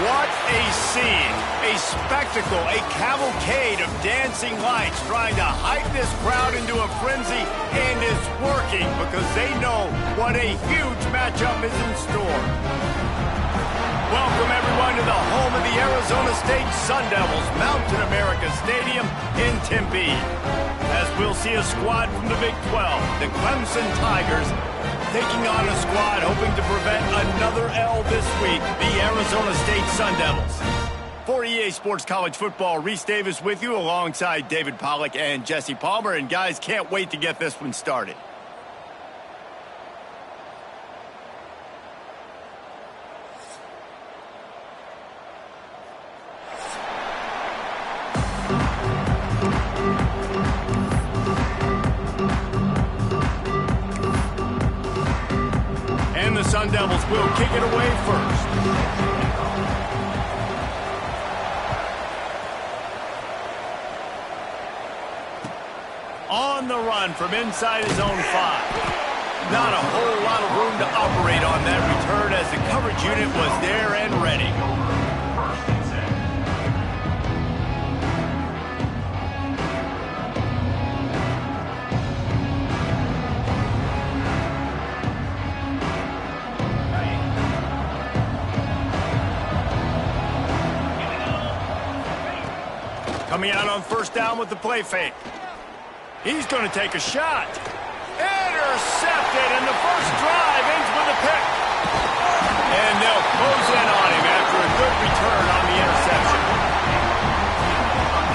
What a scene, a spectacle, a cavalcade of dancing lights trying to hype this crowd into a frenzy, and it's working because they know what a huge matchup is in store. Welcome everyone to the home of the Arizona State Sun Devils, Mountain America Stadium in Tempe. As we'll see a squad from the Big 12, the Clemson Tigers, taking on a squad hoping to prevent another L this week, the Arizona State Sun Devils. For EA Sports College Football, Reese Davis with you alongside David Pollack and Jesse Palmer. And guys, can't wait to get this one started. The Sun Devils will kick it away first. On the run from inside his own 5. Not a whole lot of room to operate on that return as the coverage unit was there and ready. Coming out on first down with the play fake. He's going to take a shot. Intercepted, and the first drive ends with a pick. And they'll close in on him after a good return on the interception.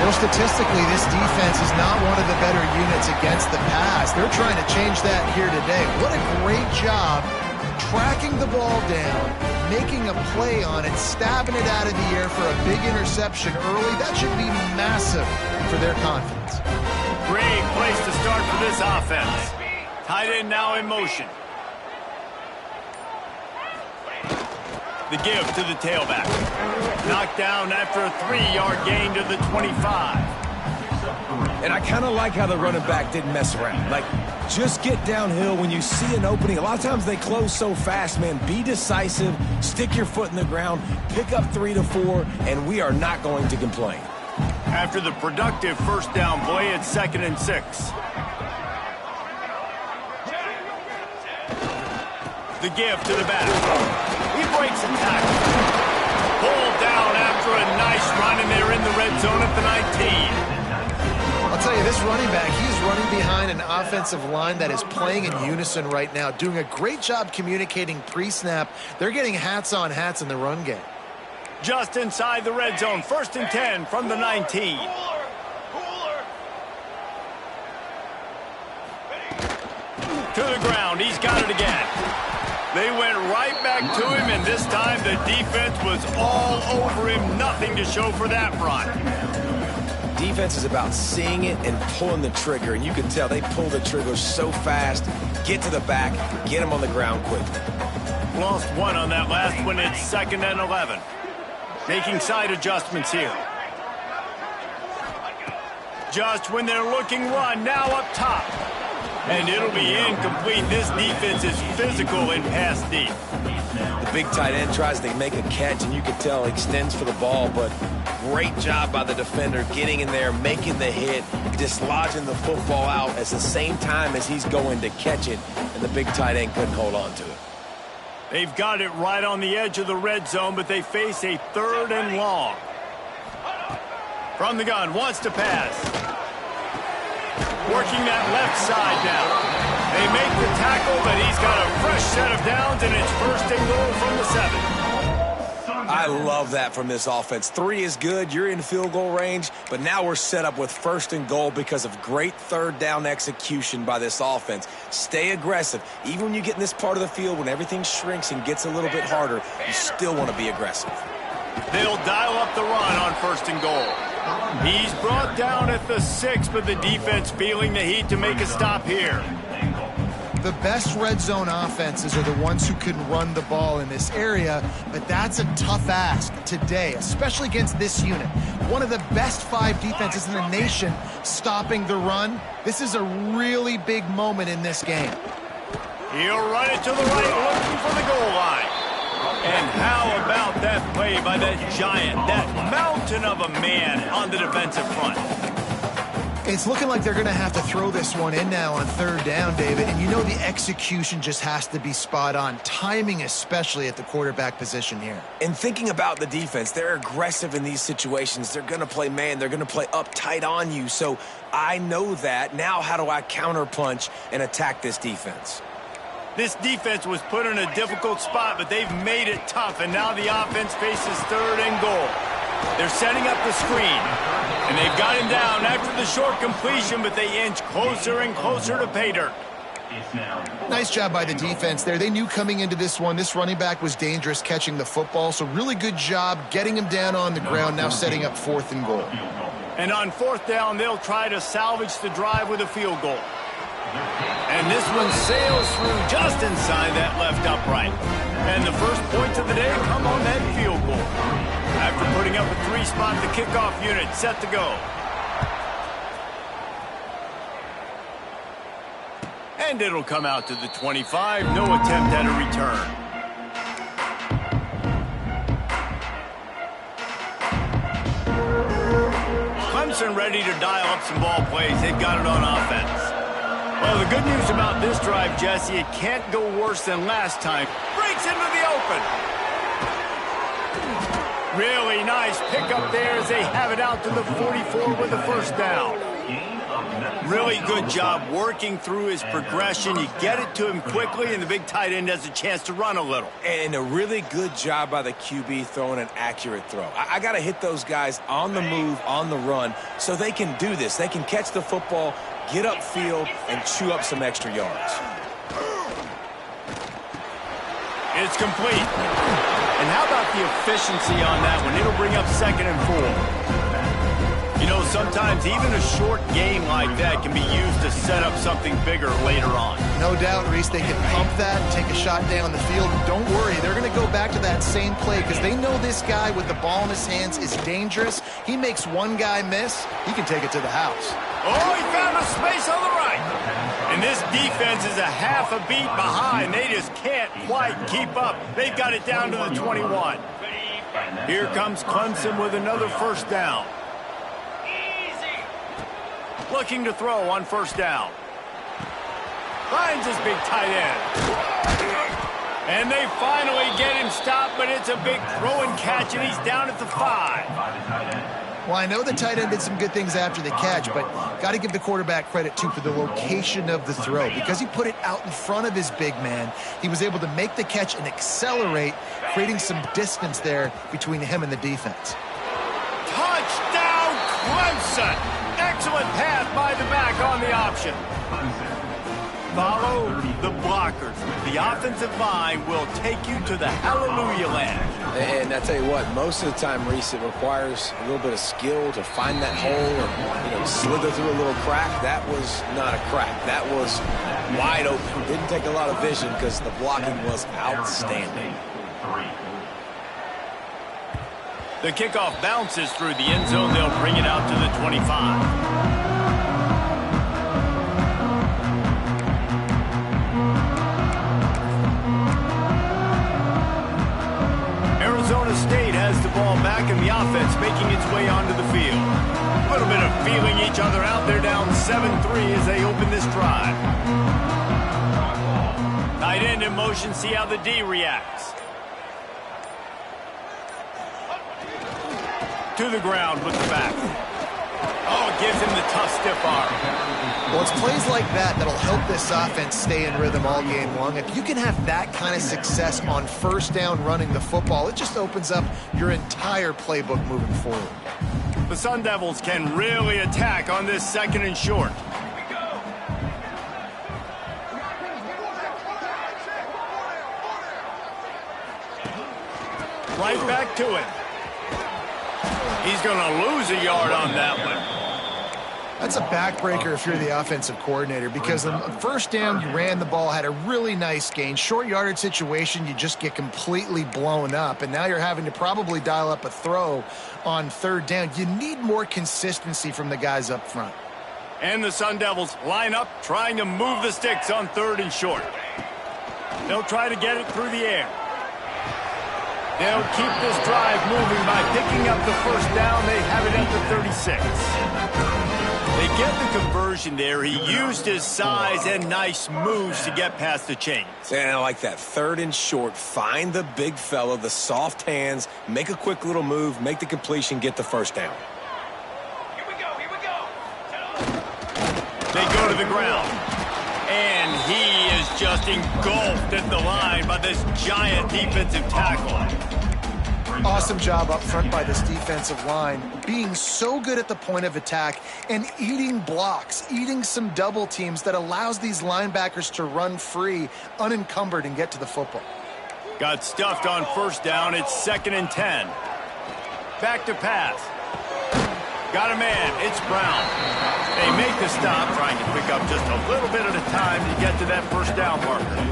Well, statistically, this defense is not one of the better units against the pass. They're trying to change that here today. What a great job tracking the ball down, making a play on it, stabbing it out of the air for a big interception early. That should be massive for their confidence. Great place to start for this offense. Tight end now in motion. The give to the tailback. Knocked down after a 3-yard gain to the 25. And I kind of like how the running back didn't mess around. Like, just get downhill when you see an opening. A lot of times they close so fast, man. Be decisive, stick your foot in the ground, pick up 3 to 4, and we are not going to complain. After the productive first down play, it's 2nd and 6. The give to the back. He breaks a tackle. Pulled down after a nice run, and they're in the red zone at the 19. I'll tell you, this running back, he's running behind an offensive line that is playing in unison right now, doing a great job communicating pre-snap. They're getting hats on hats in the run game. Just inside the red zone, 1st and 10 from the 19. To the ground, he's got it again. They went right back to him, and this time the defense was all over him. Nothing to show for that run. Defense is about seeing it and pulling the trigger, and you can tell they pull the trigger so fast, get to the back, get him on the ground quickly. Lost one on that last one. It's 2nd and 11. Making side adjustments here. Just when they're looking run, now up top. And it'll be incomplete. This defense is physical in pass deep. The big tight end tries to make a catch, and you can tell he extends for the ball, but great job by the defender getting in there, making the hit, dislodging the football out at the same time as he's going to catch it, and the big tight end couldn't hold on to it. They've got it right on the edge of the red zone, but they face a 3rd and long. From the gun, wants to pass. Working that left side now. They make the tackle, but he's got a fresh set of downs, and it's 1st and goal from the 7. I love that from this offense. 3 is good. You're in field goal range, but now we're set up with 1st and goal because of great 3rd down execution by this offense. Stay aggressive. Even when you get in this part of the field, when everything shrinks and gets a little bit harder, you still want to be aggressive. They'll dial up the run on 1st and goal. He's brought down at the 6, but the defense feeling the heat to make a stop here. The best red zone offenses are the ones who can run the ball in this area, but that's a tough ask today, especially against this unit. One of the best 5 defenses in the nation stopping the run. This is a really big moment in this game. He'll run it to the right, looking for the goal line. And how about that play by that giant, that mountain of a man on the defensive front? It's looking like they're going to have to throw this one in now on third down, David. And you know the execution just has to be spot on. Timing especially at the quarterback position here. And thinking about the defense, they're aggressive in these situations. They're going to play man. They're going to play up tight on you. So I know that. Now how do I counterpunch and attack this defense? This defense was put in a difficult spot, but they've made it tough. And now the offense faces third and goal. They're setting up the screen, and they've got him down after the short completion, but they inch closer and closer to pay dirt. Nice job by the defense there. They knew coming into this one, this running back was dangerous catching the football, so really good job getting him down on the ground, now setting up fourth and goal. And on fourth down, they'll try to salvage the drive with a field goal. And this one sails through just inside that left upright. And the first points of the day come on that field goal. After putting up a 3-spot, the kickoff unit set to go. And it'll come out to the 25. No attempt at a return. Clemson ready to dial up some ball plays. They've got it on offense. Well, the good news about this drive, Jesse, it can't go worse than last time. Breaks into the open. Really nice pickup there as they have it out to the 44 with the first down. Really good job working through his progression. You get it to him quickly, and the big tight end has a chance to run a little. And a really good job by the QB throwing an accurate throw. I got to hit those guys on the move, on the run, so they can do this. They can catch the football, get upfield, and chew up some extra yards. It's complete. And how about the efficiency on that one? It'll bring up 2nd and 4. You know, sometimes even a short game like that can be used to set up something bigger later on. No doubt, Reese, they can pump that, take a shot down the field. Don't worry, they're going to go back to that same play because they know this guy with the ball in his hands is dangerous. He makes one guy miss, he can take it to the house. Oh, he found a space on the right. And this defense is a half a beat behind. They just can't quite keep up. They've got it down to the 21. Here comes Clemson with another first down. Looking to throw on first down. Finds his big tight end. And they finally get him stopped, but it's a big throw and catch, and he's down at the 5. Well, I know the tight end did some good things after the catch, but got to give the quarterback credit, too, for the location of the throw. Because he put it out in front of his big man, he was able to make the catch and accelerate, creating some distance there between him and the defense. Touchdown, Clemson! Excellent pass by the back on the option. Follow the blockers. The offensive line will take you to the hallelujah land. And I tell you what, most of the time, Reese, it requires a little bit of skill to find that hole and, slither through a little crack. That was not a crack. That was wide open. Didn't take a lot of vision because the blocking was outstanding. The kickoff bounces through the end zone. They'll bring it out to the 25. Arizona State has the ball back, and the offense making its way onto the field. A little bit of feeling each other out. They're down 7-3 as they open this drive. Tight end in motion. See how the D reacts. To the ground with the back. Oh, it gives him the tough stiff arm. Well, it's plays like that that'll help this offense stay in rhythm all game long. If you can have that kind of success on first down running the football, it just opens up your entire playbook moving forward. The Sun Devils can really attack on this 2nd and short. Right back to it. He's going to lose a yard on that one. That's a backbreaker if you're the offensive coordinator, because on first down, you ran the ball, had a really nice gain. Short yardage situation, you just get completely blown up, and now you're having to probably dial up a throw on third down. You need more consistency from the guys up front. And the Sun Devils line up, trying to move the sticks on 3rd and short. They'll try to get it through the air. They'll keep this drive moving by picking up the first down. They have it at the 36. They get the conversion there. He used his size and nice moves to get past the chains. And I like that. 3rd and short. Find the big fella, the soft hands, make a quick little move, make the completion, get the first down. Here we go. They go to the ground. And he is just engulfed at the line by this giant defensive tackle. Awesome job up front by this defensive line, being so good at the point of attack and eating blocks, eating some double teams that allows these linebackers to run free, unencumbered, and get to the football. Got stuffed on first down. It's 2nd and 10. Back to pass. Got a man. It's Brown. They make the stop, trying to pick up just a little bit at a time to get to that first down marker.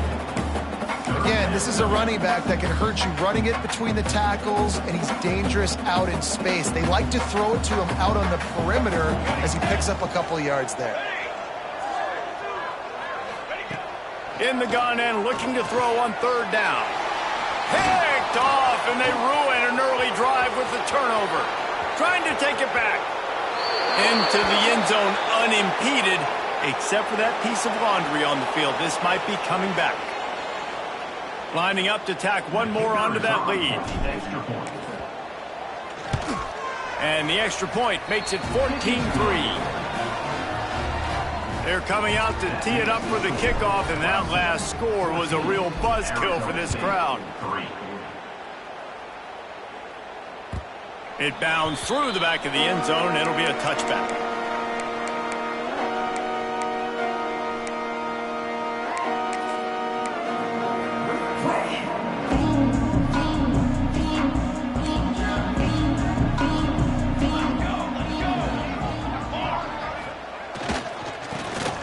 Again, this is a running back that can hurt you running it between the tackles, and he's dangerous out in space. They like to throw it to him out on the perimeter as he picks up a couple of yards there. In the gun and looking to throw on 3rd down. Picked off, and they ruin an early drive with the turnover. Trying to take it back. Into the end zone unimpeded, except for that piece of laundry on the field. This might be coming back. Lining up to tack one more onto that lead. And the extra point makes it 14-3. They're coming out to tee it up for the kickoff, and that last score was a real buzzkill for this crowd. It bounds through the back of the end zone, and it'll be a touchback.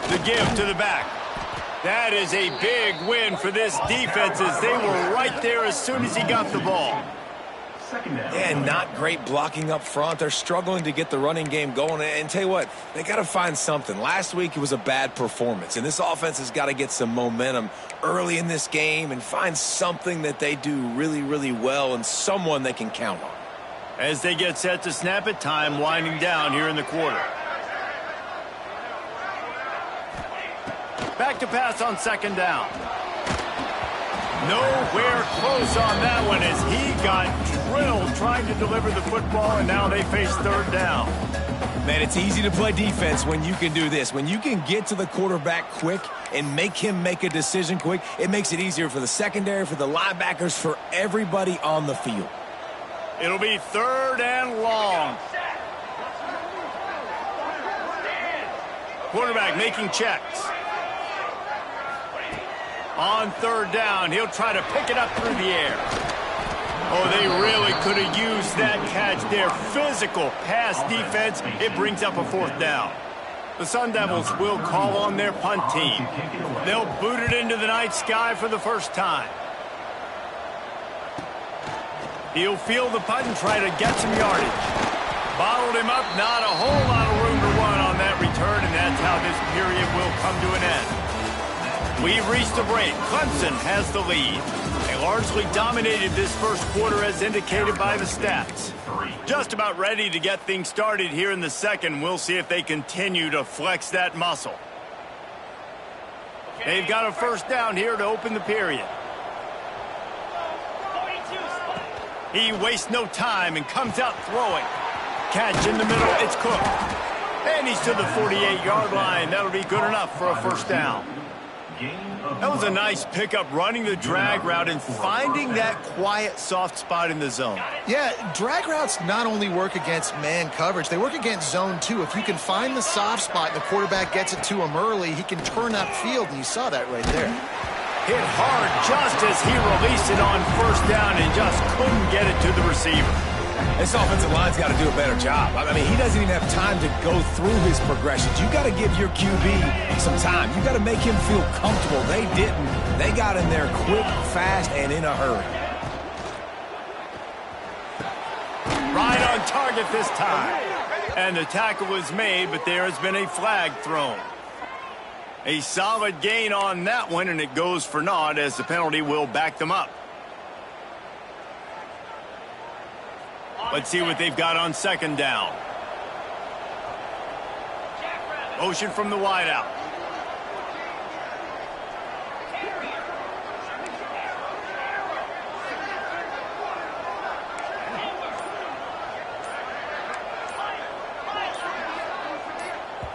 The give to the back. That is a big win for this defense, as they were right there as soon as he got the ball. Yeah, not great blocking up front. They're struggling to get the running game going. And tell you what, they got to find something. Last week it was a bad performance, and this offense has got to get some momentum early in this game and find something that they do really, really well and someone they can count on. As they get set to snap it, time winding down here in the quarter. Back to pass on 2nd down. Nowhere close on that one as he got drilled trying to deliver the football, and now they face 3rd down. Man, it's easy to play defense when you can do this. When you can get to the quarterback quick and make him make a decision quick, it makes it easier for the secondary, for the linebackers, for everybody on the field. It'll be 3rd and long. Quarterback making checks. On 3rd down, he'll try to pick it up through the air. Oh, they really could have used that catch there. Physical pass defense. It brings up a 4th down. The Sun Devils will call on their punt team. They'll boot it into the night sky for the first time. He'll field the punt and try to get some yardage. Bottled him up. Not a whole lot of room to run on that return, and that's how this period will come to an end. We've reached the break. Clemson has the lead. They largely dominated this first quarter as indicated by the stats. Just about ready to get things started here in the second. We'll see if they continue to flex that muscle. They've got a first down here to open the period. He wastes no time and comes out throwing. Catch in the middle. It's Cook. And he's to the 48-yard line. That'll be good enough for a first down. That was a nice pickup, running the drag route and finding that quiet, soft spot in the zone. Yeah, drag routes not only work against man coverage, they work against zone too. If you can find the soft spot and the quarterback gets it to him early, he can turn upfield, and you saw that right there. Hit hard just as he released it on first down and just couldn't get it to the receiver. This offensive line's got to do a better job. I mean, he doesn't even have time to go through his progressions. You got to give your QB some time. You got to make him feel comfortable. They didn't. They got in there quick, fast, and in a hurry. Right on target this time. And the tackle was made, but there has been a flag thrown. A solid gain on that one, and it goes for naught as the penalty will back them up. Let's see what they've got on second down. Motion from the wideout.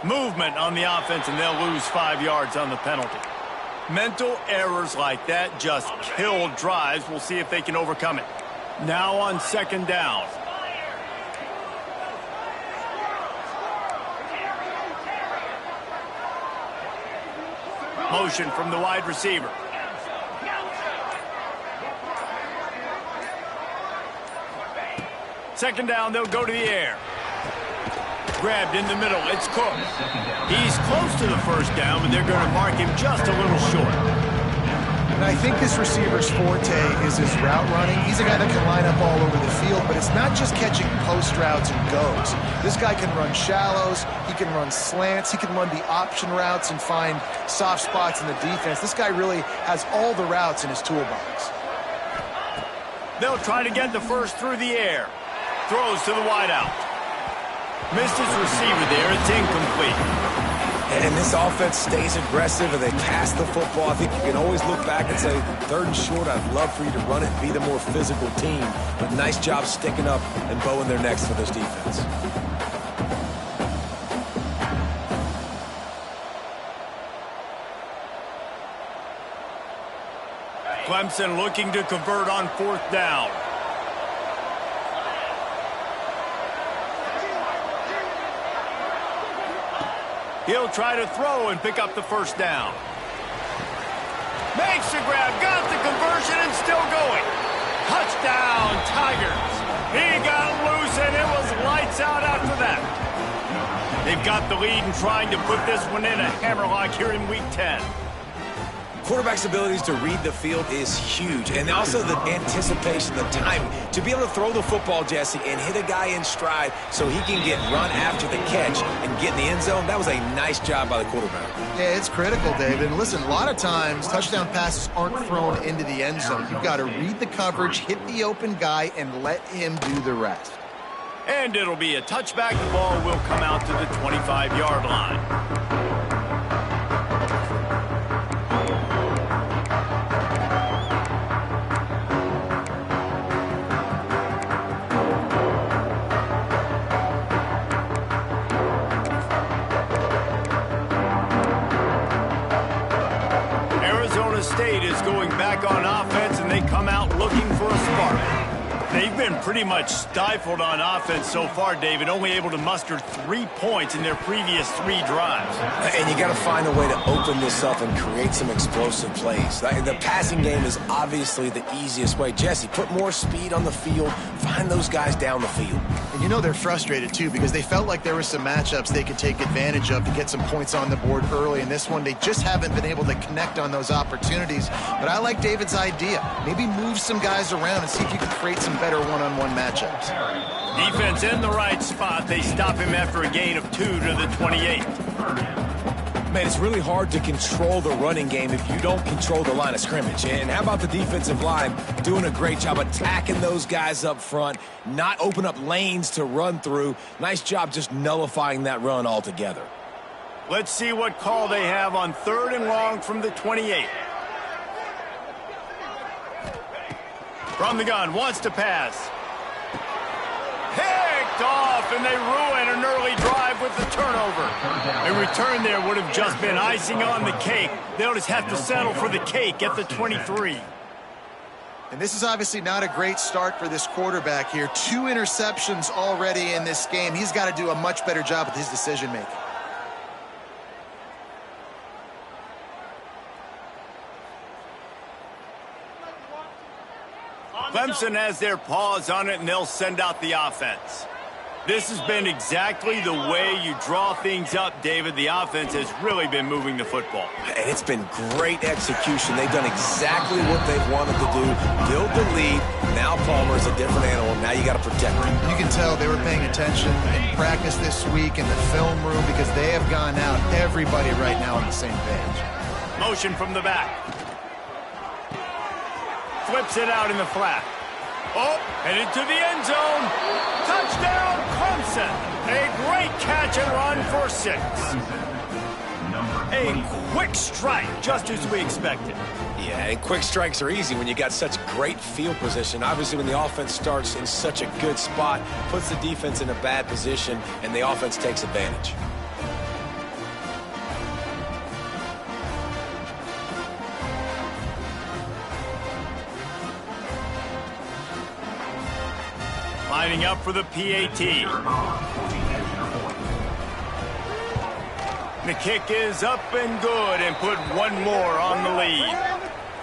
Movement on the offense, and they'll lose 5 yards on the penalty. Mental errors like that just kill drives. We'll see if they can overcome it. Now on second down. Motion from the wide receiver. Second down, they'll go to the air. Grabbed in the middle, it's Cook. He's close to the first down, but they're going to mark him just a little short. And I think this receiver's forte is his route running. He's a guy that can line up all over the field, but it's not just catching post routes and goes. This guy can run shallows, he can run slants, he can run the option routes and find soft spots in the defense. This guy really has all the routes in his toolbox. They'll try to get the first through the air. Throws to the wideout. Missed his receiver there. It's incomplete. And this offense stays aggressive and they pass the football. I think you can always look back and say, third and short, I'd love for you to run it and be the more physical team. But nice job sticking up and bowing their necks for this defense. Clemson looking to convert on fourth down. He'll try to throw and pick up the first down. Makes the grab, got the conversion, and still going. Touchdown, Tigers. He got loose, and it was lights out after that. They've got the lead and trying to put this one in a hammerlock here in Week 10. Quarterback's abilities to read the field is huge, and also the anticipation, the timing. To be able to throw the football, Jesse, and hit a guy in stride so he can get run after the catch and get in the end zone, that was a nice job by the quarterback. Yeah, it's critical, David. And listen, a lot of times touchdown passes aren't thrown into the end zone. You've got to read the coverage, hit the open guy, and let him do the rest. And it'll be a touchback. The ball will come out to the 25-yard line. State is going back on offense, and they come out looking for a spark. They've been pretty much stifled on offense so far, David, only able to muster 3 points in their previous 3 drives. And you got to find a way to open this up and create some explosive plays. The passing game is obviously the easiest way. Jesse, put more speed on the field, find those guys down the field. And you know they're frustrated, too, because they felt like there were some matchups they could take advantage of to get some points on the board early. In this one, they just haven't been able to connect on those opportunities. But I like David's idea. Maybe move some guys around and see if you can create some better one-on-one matchups. Defense in the right spot. They stop him after a gain of 2 to the 28. Man, it's really hard to control the running game if you don't control the line of scrimmage. And how about the defensive line doing a great job attacking those guys up front, not open up lanes to run through. Nice job just nullifying that run altogether. Let's see what call they have on 3rd and long from the 28. From the gun, wants to pass. Picked off, and they ruin an early drive with the turnover. A return there would have just been icing on the cake. They'll just have to settle for the cake at the 23. And this is obviously not a great start for this quarterback here. 2 interceptions already in this game. He's got to do a much better job with his decision-making. Clemson has their paws on it, and they'll send out the offense. This has been exactly the way you draw things up, David. The offense has really been moving the football. And it's been great execution. They've done exactly what they've wanted to do. Build the lead. Now Palmer's a different animal. Now you got to protect him. You can tell they were paying attention in practice this week in the film room because they have gone out, everybody right now on the same page. Motion from the back. Flips it out in the flat. Oh, headed to the end zone. Touchdown, Clemson. A great catch and run for 6. A quick strike, just as we expected. Yeah, and quick strikes are easy when you got such great field position. Obviously, when the offense starts in such a good spot, puts the defense in a bad position, and the offense takes advantage. Lining up for the PAT. The kick is up and good and put one more on the lead.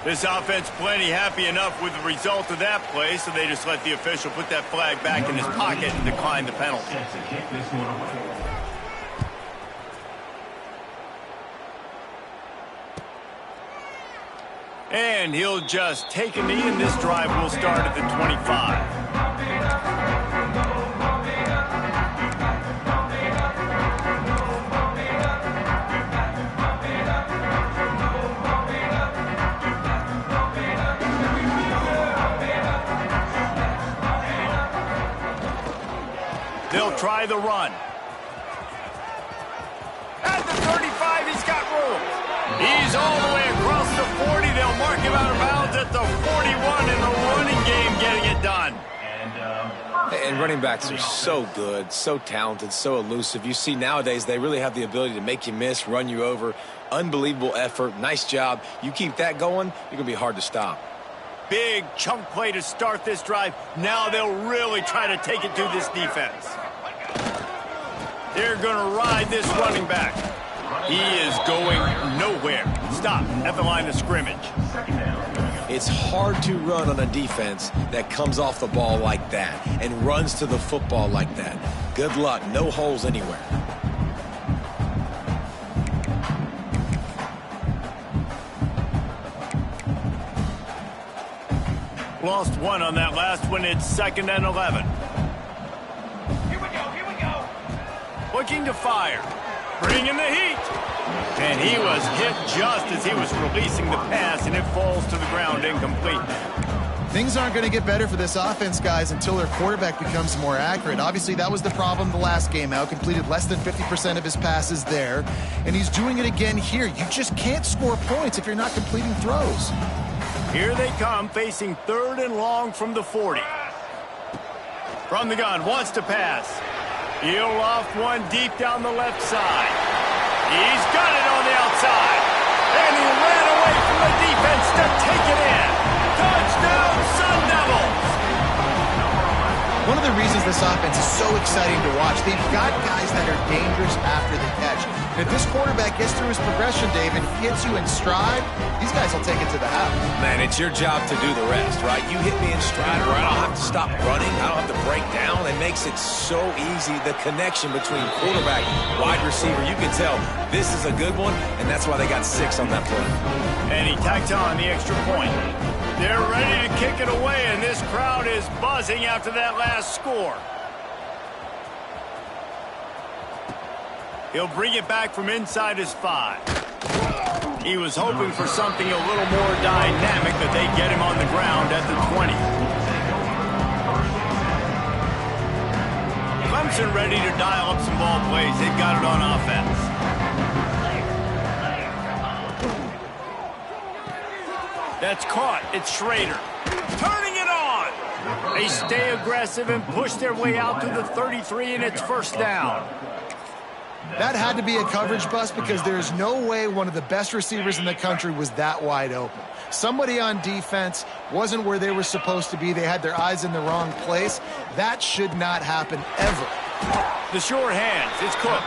This offense plenty happy enough with the result of that play, so they just let the official put that flag back in his pocket and decline the penalty. And he'll just take a knee, and this drive will start at the 25. They'll try the run. At the 35, he's got room. He's all the way across the 40. They'll mark him out of bounds at the 41 in the running game, getting it done. And running backs are so good, so talented, so elusive. You see nowadays they really have the ability to make you miss, run you over. Unbelievable effort. Nice job. You keep that going, you're going to be hard to stop. Big chunk play to start this drive. Now they'll really try to take it to this defense. They're going to ride this running back. He is going nowhere. Stop at the line of scrimmage. It's hard to run on a defense that comes off the ball like that and runs to the football like that. Good luck. No holes anywhere. Lost one on that last one. It's 2nd and 11. Here we go. Looking to fire. Bringing the heat. And he was hit just as he was releasing the pass, and it falls to the ground incomplete. Things aren't going to get better for this offense, guys, until their quarterback becomes more accurate. Obviously, that was the problem the last game out. Completed less than 50% of his passes there. And he's doing it again here. You just can't score points if you're not completing throws. Here they come, facing 3rd and long from the 40. From the gun, wants to pass. He'll loft one deep down the left side. He's got it on the outside. And he ran away from the defense to take it in. Touchdown, Sun Devils! One of the reasons this offense is so exciting to watch, they've got guys that are dangerous after the catch. And if this quarterback gets through his progression, Dave, and hits you in stride, these guys will take it to the house. Man, it's your job to do the rest, right? You hit me in stride where I don't have to stop running. I don't have to break down. It makes it so easy. The connection between quarterback, wide receiver, you can tell this is a good one, and that's why they got 6 on that play. And he tacked on the extra point. They're ready to kick it away, and this crowd is buzzing after that last score. He'll bring it back from inside his 5. He was hoping for something a little more dynamic, but they get him on the ground at the 20. Clemson ready to dial up some ball plays. They've got it on offense. That's caught. It's Schrader. Turning it on. They stay aggressive and push their way out to the 33, and it's 1st down. That had to be a coverage bust because there's no way one of the best receivers in the country was that wide open. Somebody on defense wasn't where they were supposed to be. They had their eyes in the wrong place. That should not happen ever. The short hands. It's Cook.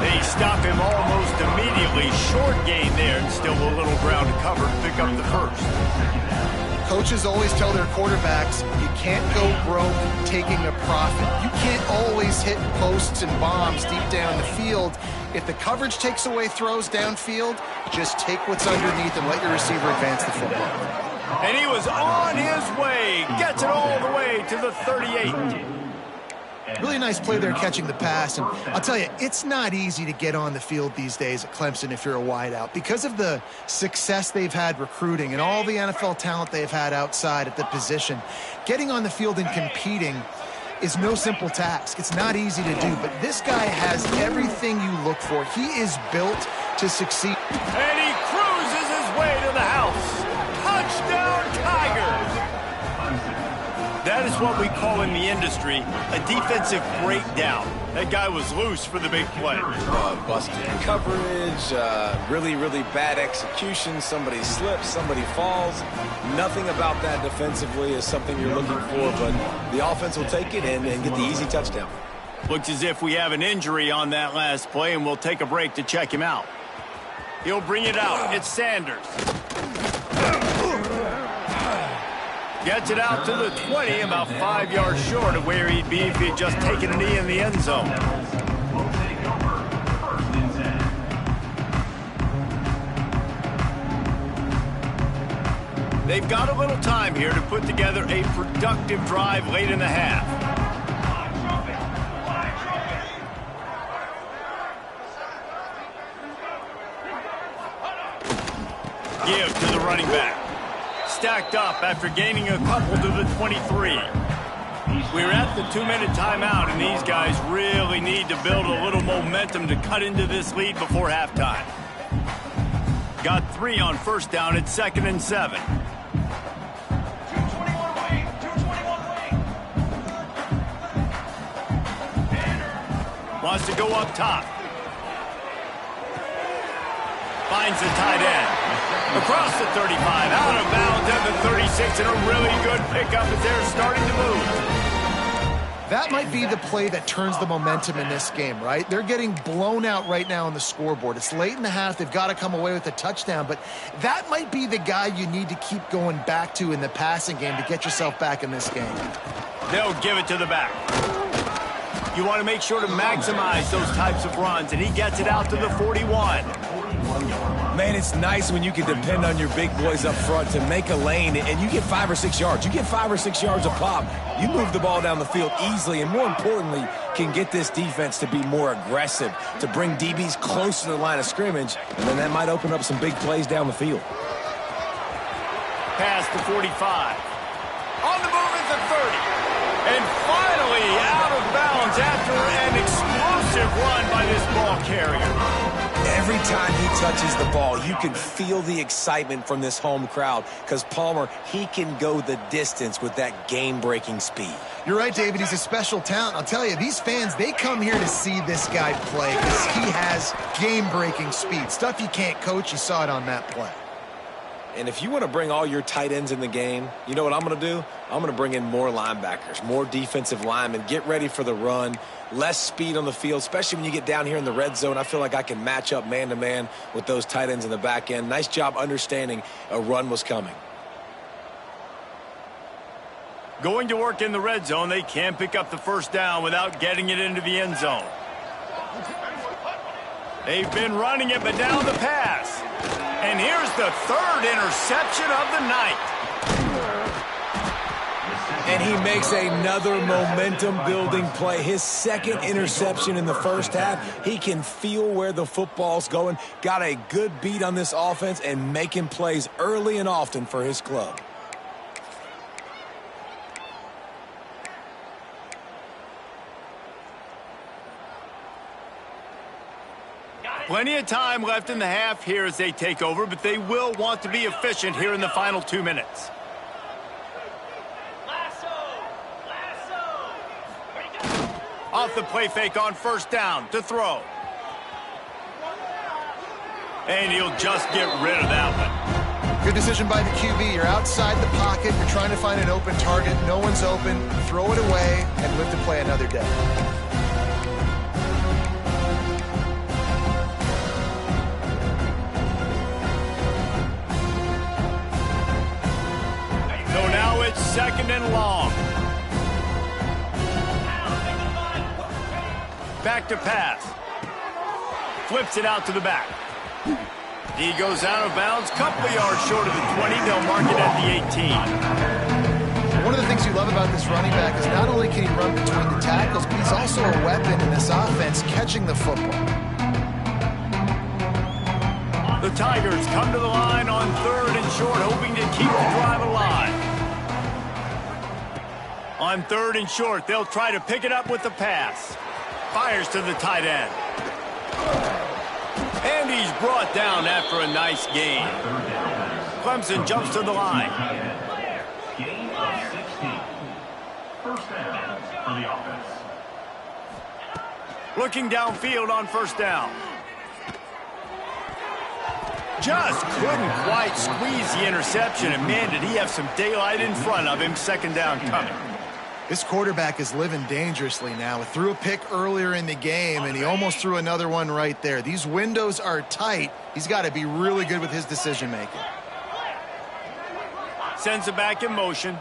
They stop him almost immediately. Short gain there, and still a little ground to cover to pick up the 1st. Coaches always tell their quarterbacks, you can't go broke taking a profit. You can't always hit posts and bombs deep down the field. If the coverage takes away throws downfield, just take what's underneath and let your receiver advance the football. And he was on his way. Gets it all the way to the 38. Really nice play there catching the pass. And I'll tell you, it's not easy to get on the field these days at Clemson if you're a wideout. Because of the success they've had recruiting and all the NFL talent they've had outside at the position, getting on the field and competing is no simple task. It's not easy to do, but this guy has everything you look for. He is built to succeed. And he cruises his way to the house. Touchdown, Tigers! That is what we call in the industry a defensive breakdown. That guy was loose for the big play. Busted coverage, really, really bad execution. Somebody slips, somebody falls. Nothing about that defensively is something you're looking for, but the offense will take it and get the easy touchdown. Looks as if we have an injury on that last play, and we'll take a break to check him out. He'll bring it out. It's Sanders. Gets it out to the 20, about 5 yards short of where he'd be if he had just taken a knee in the end zone. They've got a little time here to put together a productive drive late in the half. Give to the running back. Stacked up after gaining a couple to the 23. We're at the 2-minute timeout, and these guys really need to build a little momentum to cut into this lead before halftime. Got 3 on first down at 2nd and 7. 221 wing, 221 wing. Wants to go up top. Finds the tight end. Across the 35, out of bounds at the 36, and a really good pickup as they're starting to move. That might be the play that turns the momentum in this game, right? They're getting blown out right now on the scoreboard. It's late in the half. They've got to come away with a touchdown, but that might be the guy you need to keep going back to in the passing game to get yourself back in this game. They'll give it to the back. You want to make sure to maximize those types of runs, and he gets it out to the 41. Man, it's nice when you can depend on your big boys up front to make a lane, and you get 5 or 6 yards. You get 5 or 6 yards a pop. You move the ball down the field easily, and more importantly, can get this defense to be more aggressive, to bring DBs close to the line of scrimmage, and then that might open up some big plays down the field. Pass to 45. On the move at the 30. And finally out of bounds after an explosive run by this ball carrier. Every time he touches the ball, you can feel the excitement from this home crowd because Palmer, he can go the distance with that game-breaking speed. You're right, David. He's a special talent. I'll tell you, these fans, they come here to see this guy play because he has game-breaking speed. Stuff you can't coach. You saw it on that play. And if you want to bring all your tight ends in the game, you know what I'm going to do? I'm going to bring in more linebackers, more defensive linemen, get ready for the run, less speed on the field, especially when you get down here in the red zone. I feel like I can match up man-to-man with those tight ends in the back end. Nice job understanding a run was coming. Going to work in the red zone, they can't pick up the first down without getting it into the end zone. They've been running it, but now the pass. And here's the 3rd interception of the night. And he makes another momentum-building play. His 2nd interception in the first half. He can feel where the football's going. Got a good beat on this offense and making plays early and often for his club. Plenty of time left in the half here as they take over, but they will want to be efficient here in the final 2 minutes. Off the play fake on first down to throw. And he'll just get rid of that one. Good decision by the QB. You're outside the pocket. You're trying to find an open target. No one's open. Throw it away and live to play another day. So now it's 2nd and long. Back to pass. Flips it out to the back. He goes out of bounds, couple yards short of the 20. They'll mark it at the 18. One of the things you love about this running back is not only can he run between the tackles, but he's also a weapon in this offense, catching the football. The Tigers come to the line on 3rd and short, hoping to keep the drive alive. On 3rd and short, they'll try to pick it up with the pass. Fires to the tight end. And he's brought down after a nice gain. Clemson jumps to the line. Gain of 16. First down for the offense. Looking downfield on 1st down. Just couldn't quite squeeze the interception, and man, did he have some daylight in front of him. 2nd down coming. This quarterback is living dangerously now. He threw a pick earlier in the game, and he almost threw another one right there. These windows are tight. He's got to be really good with his decision-making. Sends it back in motion.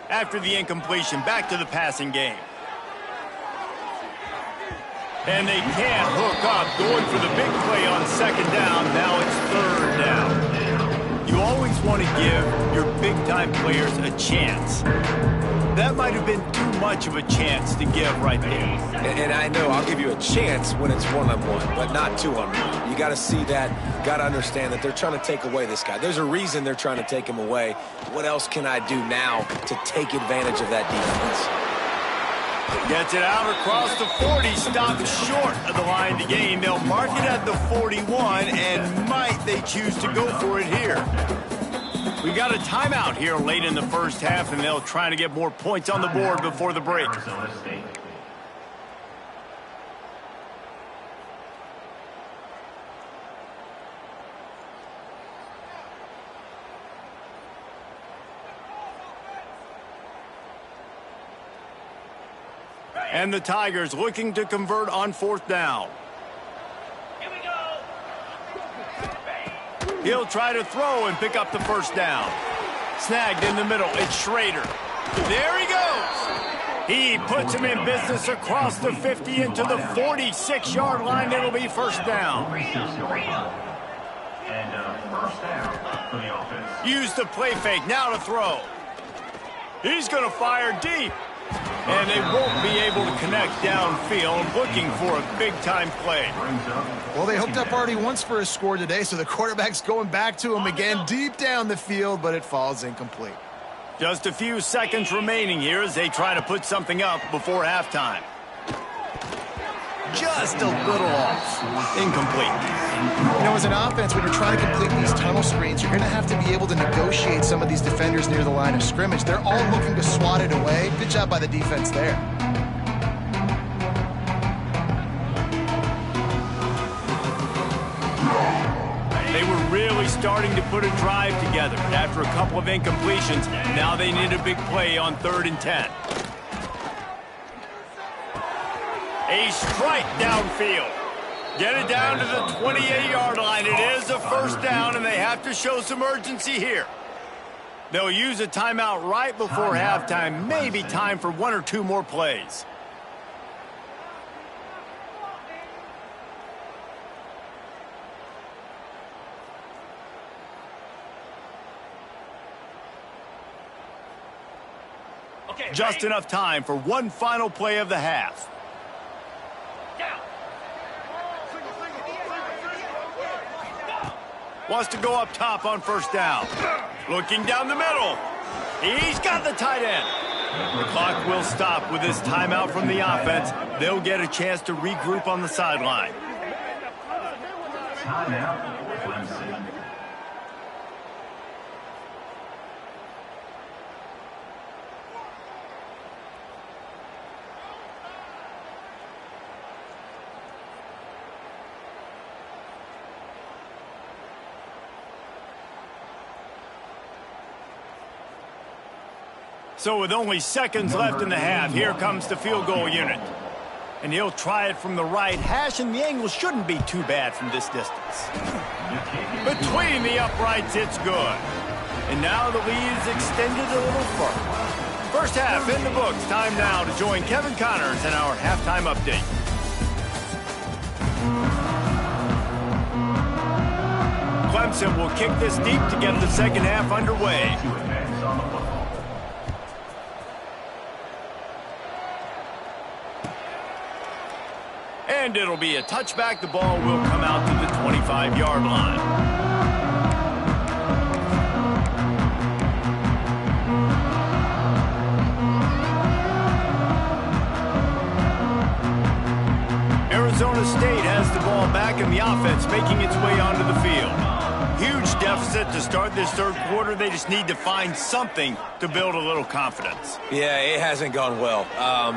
After the incompletion, back to the passing game. And they can't hook up, going for the big play on 2nd down. Now it's 3rd down. You always want to give your big-time players a chance. That might have been too much of a chance to give right there. And I know I'll give you a chance when it's one-on-one, but not two-on-one. You got to see that, got to understand that they're trying to take away this guy. There's a reason they're trying to take him away. What else can I do now to take advantage of that defense? Gets it out across the 40, stopped short of the line to gain. They'll mark it at the 41, and might they choose to go for it here. We got a timeout here late in the 1st half, and they'll try to get more points on the board before the break. And the Tigers looking to convert on 4th down. Here we go. He'll try to throw and pick up the 1st down. Snagged in the middle. It's Schrader. There he goes. He puts him in business across the 50 into the 46-yard line. It'll be 1st down. And 1st down for the offense. Use the play fake. Now to throw. He's going to fire deep. And they won't be able to connect downfield, looking for a big-time play. Well, they hooked up already once for a score today, so the quarterback's going back to him again deep down the field, but it falls incomplete. Just a few seconds remaining here as they try to put something up before halftime. Just a little off. Incomplete. You know, as an offense, when you're trying to complete these tunnel screens, you're going to have to be able to negotiate some of these defenders near the line of scrimmage. They're all looking to swat it away. Good job by the defense there. They were really starting to put a drive together. After a couple of incompletions, now they need a big play on 3rd and 10. A strike downfield. Get it down to the 28-yard line. It is a 1st down, and they have to show some urgency here. They'll use a timeout right before halftime. Maybe time for 1 or 2 more plays. Just enough time for one final play of the half. Wants to go up top on 1st down. Looking down the middle. He's got the tight end. The clock will stop with this timeout from the offense. They'll get a chance to regroup on the sideline. Timeout, Clemson. So with only seconds left in the half, here comes the field goal unit. And he'll try it from the right hash, and the angle shouldn't be too bad from this distance. Between the uprights, it's good. And now the lead is extended a little further. 1st half in the books. Time now to join Kevin Connors in our halftime update. Clemson will kick this deep to get the second half underway. To advance on the football. And it'll be a touchback. The ball will come out to the 25-yard line. Arizona State has the ball back in the offense, making its way onto the field. Huge deficit to start this third quarter. They just need to find something to build a little confidence. Yeah, it hasn't gone well.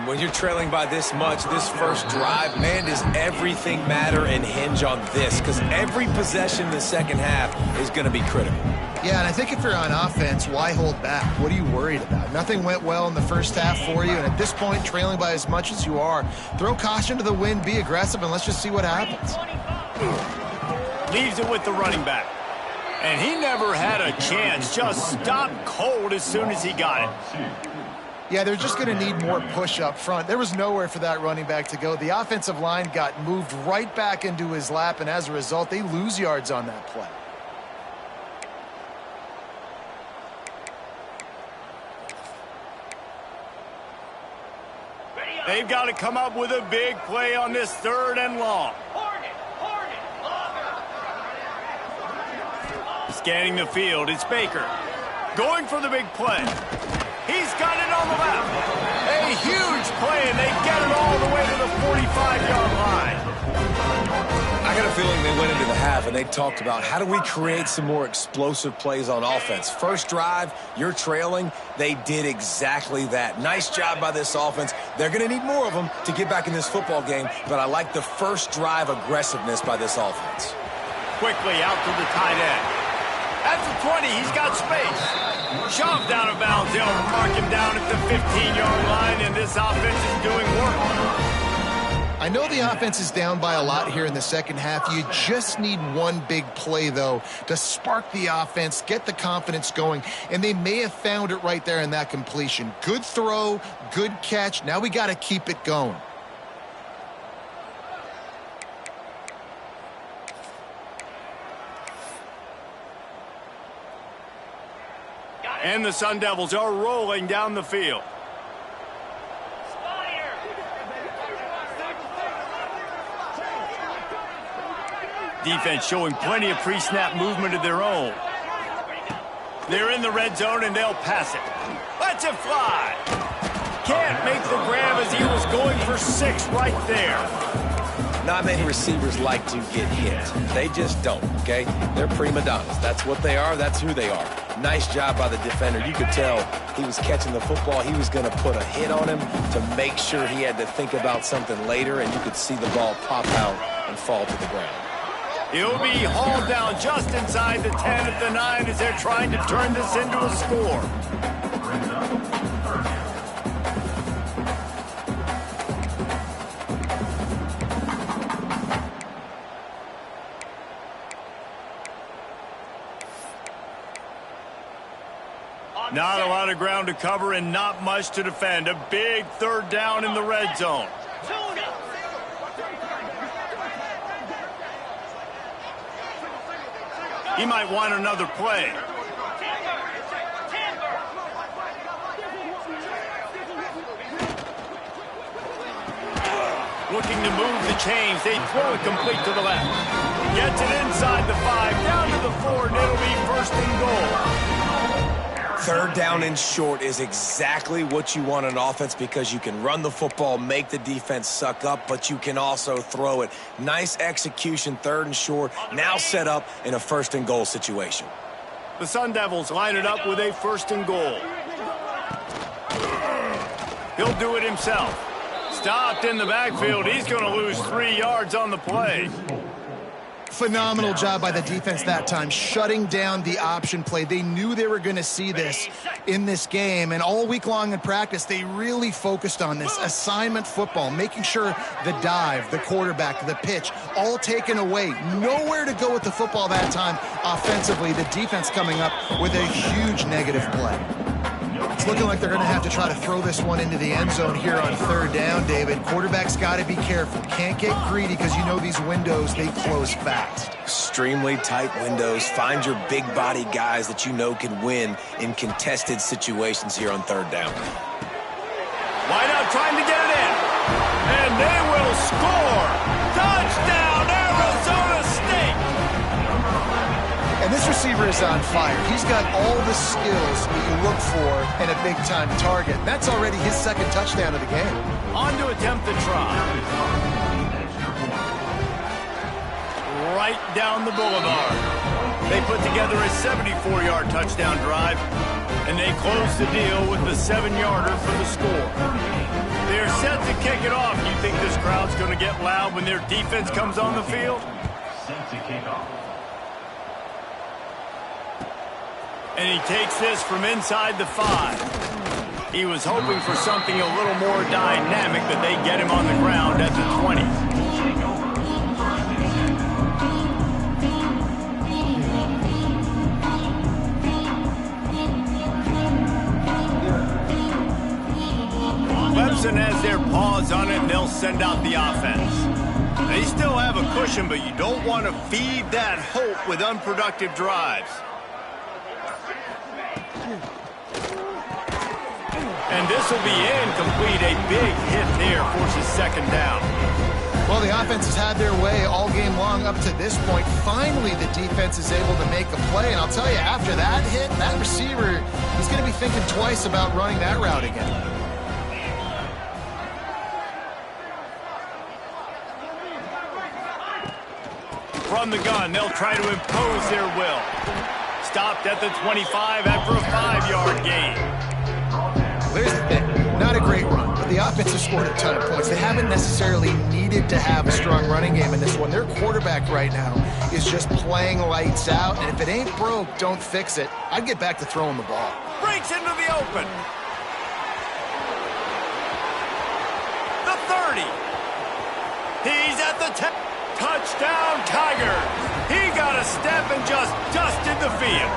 When you're trailing by this much, this first drive, man, does everything matter and hinge on this? Because every possession in the second half is going to be critical. Yeah, and I think if you're on offense, why hold back? What are you worried about? Nothing went well in the first half for you, and at this point, trailing by as much as you are, throw caution to the wind, be aggressive, and let's just see what happens. Leaves it with the running back. And he never had a chance. Just stopped cold as soon as he got it. Yeah, they're just going to need more push up front. There was nowhere for that running back to go. The offensive line got moved right back into his lap, and as a result, they lose yards on that play. They've got to come up with a big play on this third and long. Scanning the field, it's Baker. Going for the big play. He's got it on the left. A huge play, and they get it all the way to the 45-yard line. I got a feeling they went into the half and they talked about how do we create some more explosive plays on offense. First drive, you're trailing. They did exactly that. Nice job by this offense. They're going to need more of them to get back in this football game, but I like the first drive aggressiveness by this offense. Quickly out to the tight end. At the 20, he's got space. Shoved out of bounds. They'll mark him down at the 15-yard line, and this offense is doing work. I know the offense is down by a lot here in the second half. You just need one big play, though, to spark the offense, get the confidence going, and they may have found it right there in that completion. Good throw, good catch. Now we got to keep it going. And the Sun Devils are rolling down the field. Defense showing plenty of pre-snap movement of their own. They're in the red zone, and they'll pass it. Let's it fly. Can't make the grab as he was going for 6 right there. Not many receivers like to get hit. They just don't, okay? They're prima donnas. That's what they are. That's who they are. Nice job by the defender. You could tell he was catching the football. He was going to put a hit on him to make sure he had to think about something later, and you could see the ball pop out and fall to the ground. He'll be hauled down just inside the 10 at the 9 as they're trying to turn this into a score. Not a lot of ground to cover and not much to defend. A big third down in the red zone. He might want another play. Looking to move the chains. They throw it complete to the left. Gets it inside the 5, down to the 4, and it'll be first and goal. Third down and short is exactly what you want on offense because you can run the football, make the defense suck up, but you can also throw it. Nice execution, third and short, now set up in a first and goal situation. The Sun Devils line it up with a first and goal. He'll do it himself. Stopped in the backfield. He's going to lose 3 yards on the play. Phenomenal job by the defense that time, shutting down the option play. They knew they were going to see this in this game, and all week long in practice, they really focused on this assignment football, making sure the dive, the quarterback, the pitch, all taken away. Nowhere to go with the football that time offensively. The defense coming up with a huge negative play. It's looking like they're going to have to try to throw this one into the end zone here on third down, David. Quarterback's got to be careful. Can't get greedy because you know these windows, they close fast. Extremely tight windows. Find your big body guys that you know can win in contested situations here on third down. Wide out trying to get it in. And they will score. Touchdown, Arizona State. And this receiver is on fire. He's got all the skills that you look for in a big-time target. That's already his second touchdown of the game. On to attempt the try. Right down the boulevard. They put together a 74-yard touchdown drive, and they close the deal with the 7-yarder for the score. They're set to kick it off. You think this crowd's going to get loud when their defense comes on the field? Set to kick off. And he takes this from inside the 5. He was hoping for something a little more dynamic, but they get him on the ground at the 20. Clemson has their paws on it, and they'll send out the offense. They still have a cushion, but you don't want to feed that hope with unproductive drives. And this will be incomplete. A big hit there forces second down. Well, the offense has had their way all game long up to this point. Finally, the defense is able to make a play. And I'll tell you, after that hit, that receiver, he's going to be thinking twice about running that route again. From the gun, they'll try to impose their will. Stopped at the 25 after a 5-yard gain. There's the thing. Not a great run, but the offense has scored a ton of points. They haven't necessarily needed to have a strong running game in this one. Their quarterback right now is just playing lights out, and if it ain't broke, don't fix it. I'd get back to throwing the ball. Breaks into the open. The 30. He's at the 10. Touchdown, Tiger. He got a step and just dusted the field.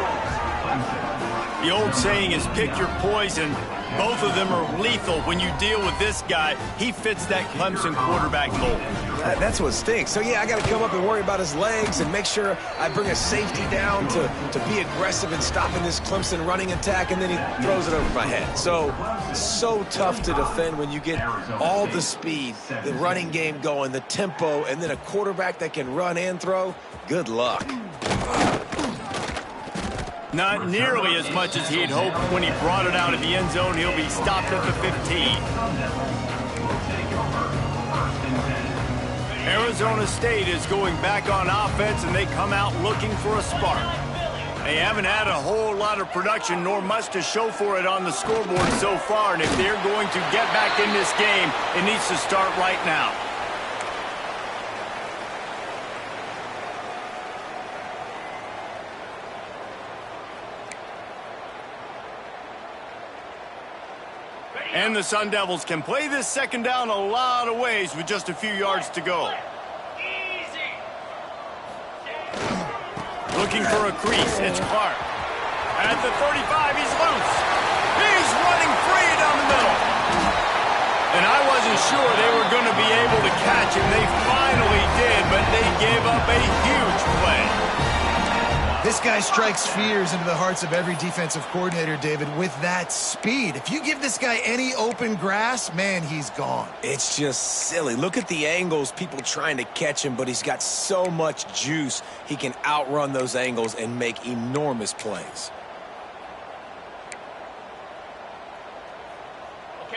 The old saying is pick your poison. Both of them are lethal. When you deal with this guy, he fits that Clemson quarterback mold. That's what stinks. So, yeah, I got to come up and worry about his legs and make sure I bring a safety down to be aggressive in stopping this Clemson running attack, and then he throws it over my head. So tough to defend when you get all the speed, the running game going, the tempo, and then a quarterback that can run and throw. Good luck. Not nearly as much as he'd hoped when he brought it out of the end zone. He'll be stopped at the 15. Arizona State is going back on offense, and they come out looking for a spark. They haven't had a whole lot of production, nor much to show for it on the scoreboard so far, and if they're going to get back in this game, it needs to start right now. And the Sun Devils can play this second down a lot of ways with just a few yards to go. Looking for a crease, it's Clark. At the 35, he's loose. He's running free down the middle. And I wasn't sure they were going to be able to catch him. They finally did, but they gave up a huge play. This guy strikes fears into the hearts of every defensive coordinator, David, with that speed. If you give this guy any open grass, man, he's gone. It's just silly. Look at the angles, people trying to catch him, but he's got so much juice. He can outrun those angles and make enormous plays.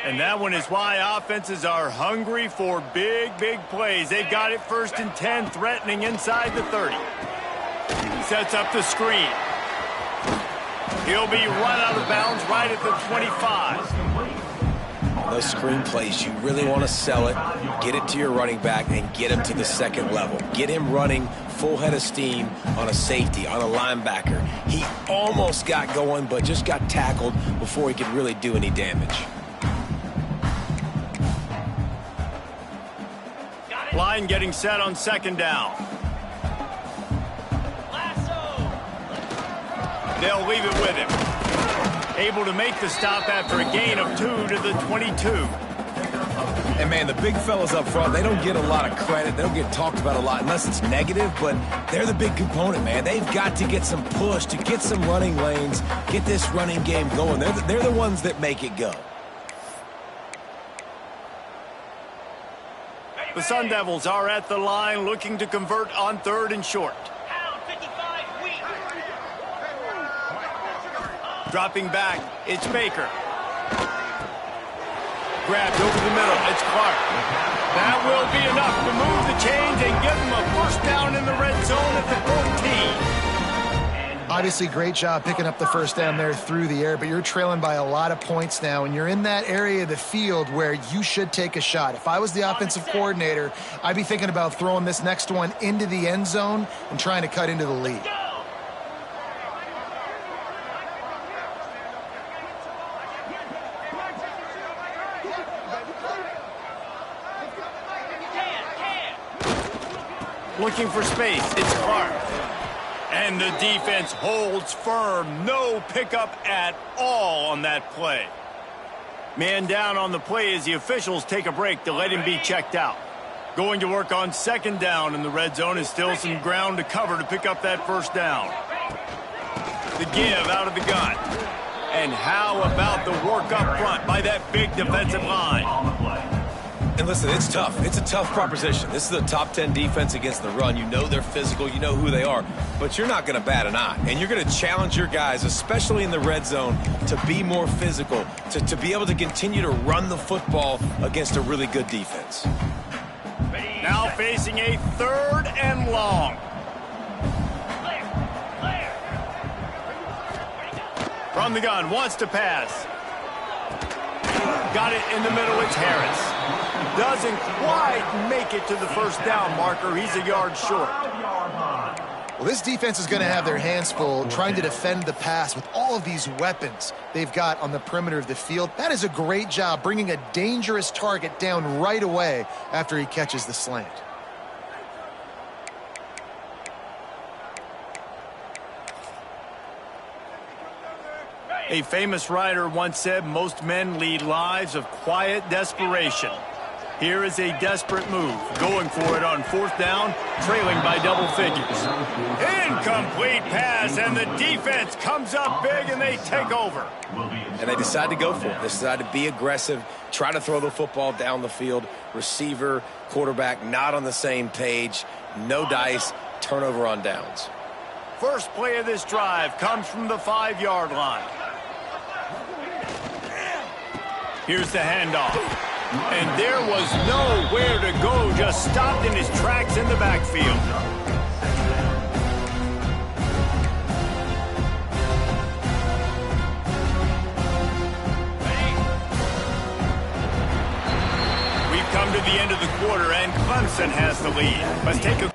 And that one is why offenses are hungry for big plays. They've got it 1st and 10, threatening inside the 30. Sets up the screen. He'll be run out of bounds right at the 25. Those screen plays, you really want to sell it, get it to your running back, and get him to the second level. Get him running full head of steam on a safety, on a linebacker. He almost got going, but just got tackled before he could really do any damage. Line getting set on second down. They'll leave it with him. able to make the stop after a gain of 2 to the 22. And, man, the big fellas up front, they don't get a lot of credit. They don't get talked about a lot unless it's negative, but they're the big component, man. They've got to get some push, to get some running lanes, get this running game going. They're the ones that make it go. The Sun Devils are at the line looking to convert on 3rd and short. Dropping back, it's Baker. Grabbed over the middle, it's Clark. That will be enough to move the chains and give them a first down in the red zone at the 14. Obviously, great job picking up the first down there through the air, but you're trailing by a lot of points now, and you're in that area of the field where you should take a shot. If I was the offensive coordinator, I'd be thinking about throwing this next one into the end zone and trying to cut into the lead. Looking for space, it's Clark. And the defense holds firm. No pickup at all on that play. Man down on the play as the officials take a break to let him be checked out. Going to work on 2nd down in the red zone is still some ground to cover to pick up that first down. The give out of the gun. And how about the work up front by that big defensive line? And listen, it's tough. It's a tough proposition. This is a top 10 defense against the run. You know they're physical. You know who they are. But you're not going to bat an eye. And you're going to challenge your guys, especially in the red zone, to be more physical, to be able to continue to run the football against a really good defense. Now facing a 3rd and long. From the gun, wants to pass. Got it in the middle, it's Harris. Doesn't quite make it to the first down marker. He's a yard short. Well, this defense is going to have their hands full trying to defend the pass with all of these weapons they've got on the perimeter of the field. That is a great job bringing a dangerous target down right away after he catches the slant. A famous writer once said, most men lead lives of quiet desperation. Here is a desperate move, going for it on 4th down, trailing by double figures. Incomplete pass, and the defense comes up big, and they take over. And they decide to go for it. They decide to be aggressive, try to throw the football down the field. Receiver, quarterback, not on the same page. No dice, turnover on downs. First play of this drive comes from the 5-yard line. Here's the handoff. And there was nowhere to go, just stopped in his tracks in the backfield. We've come to the end of the quarter, and Clemson has the lead. Let's take a